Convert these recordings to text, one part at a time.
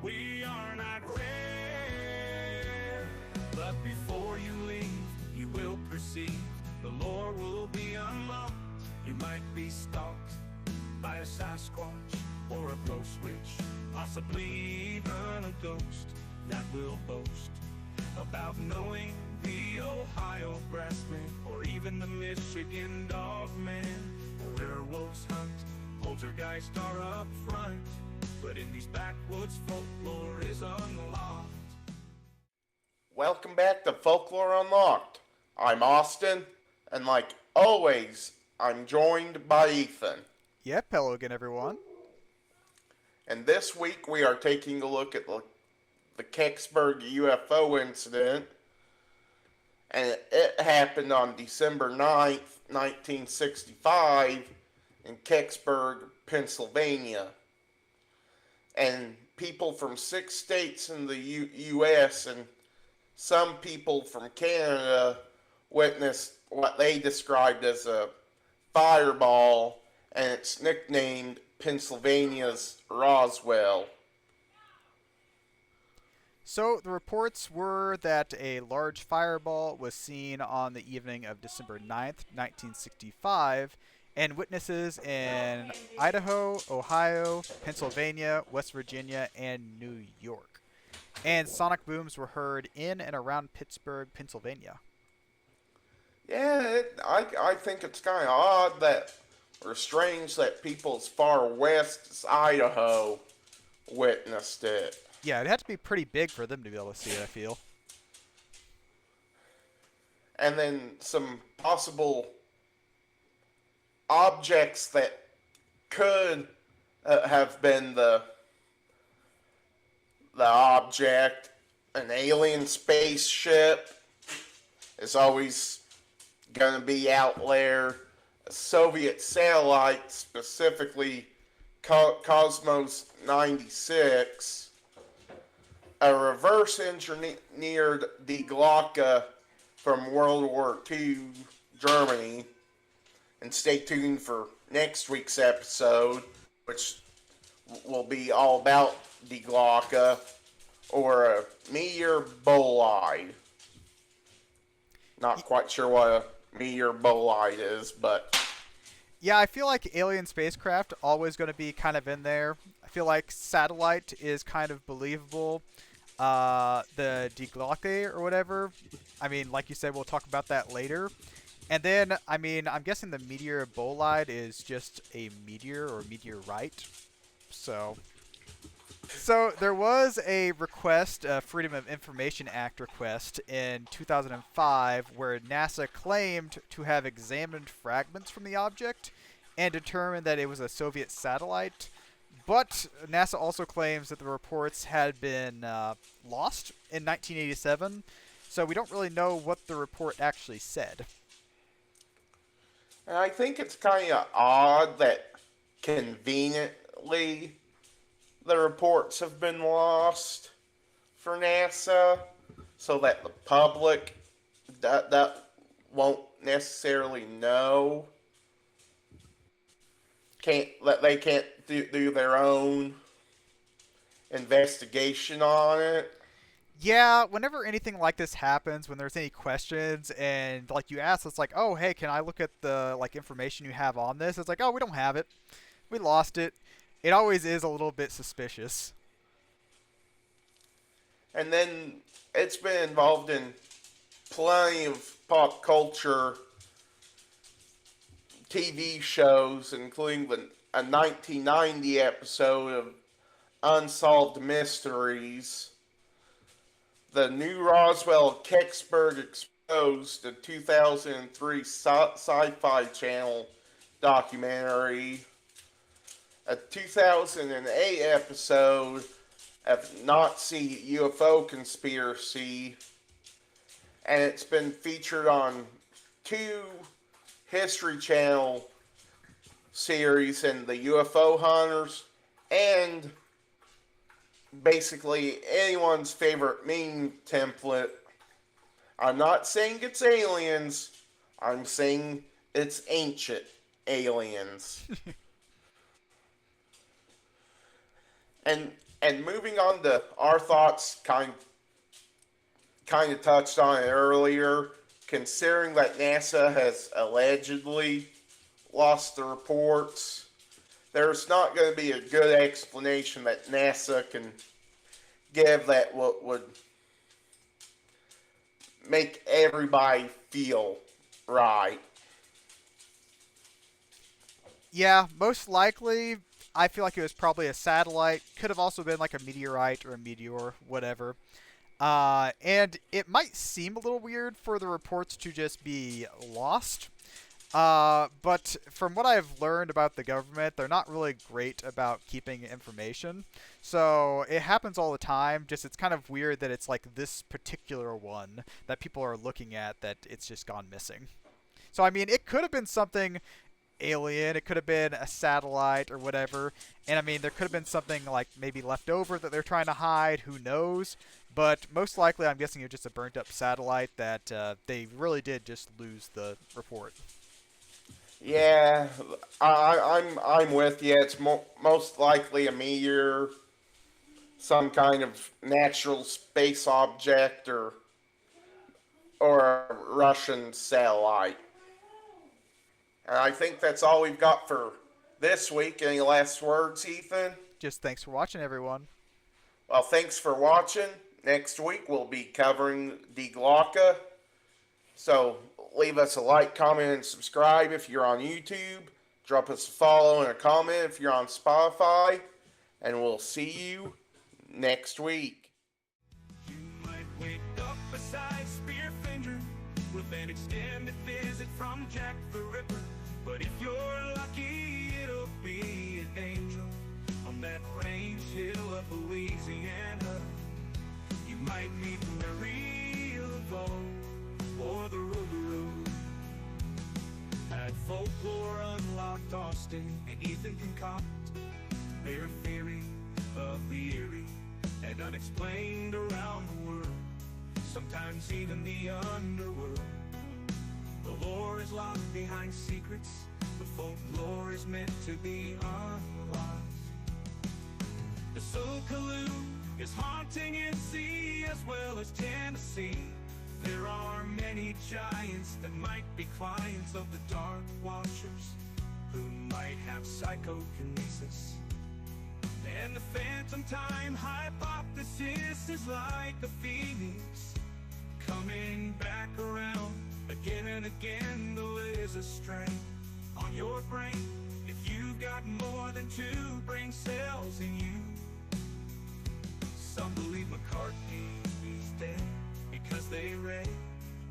We are not rare. But before you leave, you will perceive the lore will be unlocked. You might be stalked by a Sasquatch or a ghost witch, possibly even a ghost that will boast about knowing the Ohio grassman or even the Michigan dogman. Werewolves hunt, poltergeists are up front, but in these backwoods folklore is unlocked. Welcome back to Folklore Unlocked. I'm Austin, and like always, I'm joined by Ethan. Yep, hello again, everyone. And this week we are taking a look at the Kecksburg UFO Incident, and it happened on December 9th, 1965 in Kecksburg, Pennsylvania. And people from 6 states in the U.S. and some people from Canada witnessed what they described as a fireball, and it's nicknamed Pennsylvania's Roswell. So, the reports were that a large fireball was seen on the evening of December 9th, 1965, and witnesses in Idaho, Ohio, Pennsylvania, West Virginia, and New York. And sonic booms were heard in and around Pittsburgh, Pennsylvania. Yeah, I think it's kind of odd that, or strange that people as far west as Idaho witnessed it. Yeah, it had to be pretty big for them to be able to see it, I feel. And then some possible objects that could have been the object. An alien spaceship is always going to be out there. A Soviet satellite, specifically Cosmos 96. A reverse engineered Die Glocke from World War II Germany. And stay tuned for next week's episode, which will be all about Die Glocke, or a meteor bolide. Not quite sure what a meteor bolide is, but yeah, I feel like alien spacecraft always going to be kind of in there. I feel like satellite is kind of believable. The Die Glocke or whatever, I mean, like you said, we'll talk about that later. And then, I mean, I'm guessing the meteor bolide is just a meteor or meteorite. So there was a request, a Freedom of Information Act request in 2005 where NASA claimed to have examined fragments from the object and determined that it was a Soviet satellite. But NASA also claims that the reports had been lost in 1987, so we don't really know what the report actually said. and I think it's kind of odd that conveniently the reports have been lost for NASA, so that the public that won't necessarily know. They can't do their own investigation on it. Yeah, whenever anything like this happens, when there's any questions and like you ask, it's like, oh, hey, can I look at the like information you have on this? It's like, oh, we don't have it, we lost it. It always is a little bit suspicious. And then it's been involved in plenty of pop culture TV shows, including a 1990 episode of Unsolved Mysteries, the new Roswell Kecksburg Exposed, a 2003 Sci-Fi Channel documentary, a 2008 episode of Nazi UFO Conspiracy, and it's been featured on 2 History Channel series in the UFO Hunters, and basically anyone's favorite meme template. I'm not saying it's aliens, I'm saying it's ancient aliens. And And moving on to our thoughts, kind of touched on it earlier. Considering that NASA has allegedly lost the reports, there's not going to be a good explanation that NASA can give that would make everybody feel right. Yeah, most likely, I feel like it was probably a satellite. Could have also been like a meteorite or a meteor, whatever. And it might seem a little weird for the reports to just be lost. But from what I've learned about the government, they're not really great about keeping information. So it happens all the time. Just it's kind of weird that it's like this particular one that people are looking at that it's just gone missing. So I mean, it could have been something alien. It could have been a satellite or whatever. And I mean, there could have been something like maybe left over that they're trying to hide. Who knows? But most likely, I'm guessing it's just a burnt up satellite that they really did just lose the report. Yeah, I'm with you. It's most likely a meteor, some kind of natural space object, or a Russian satellite. And I think that's all we've got for this week. Any last words, Ethan? Just thanks for watching, everyone. Well, thanks for watching. Next week we'll be covering Die Glocke. So leave us a like, comment, and subscribe if you're on YouTube. Drop us a follow and a comment if you're on Spotify. And we'll see you next week. You might wake up beside Spearfinger with an extended visit from Jack the Ripper. But if you're lucky, it'll be an angel on that range hill of Louisiana. You might meet Mary Laveau or the Road. At Folklore Unlocked, Austin and Ethan concoct their theory of the eerie and unexplained around the world, sometimes even the underworld. The lore is locked behind secrets, the folklore is meant to be unlocked. The Sokoloo is haunting NC as well as Tennessee. There are many giants that might be clients of the Dark Watchers, who might have psychokinesis. And the phantom time hypothesis is like the phoenix, coming back around again and again. The laser strain on your brain if you've got more than 2 brain cells in you. Some believe McCartney is dead because they read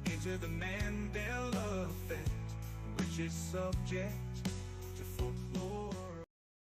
into the Mandela effect, which is subject to folklore.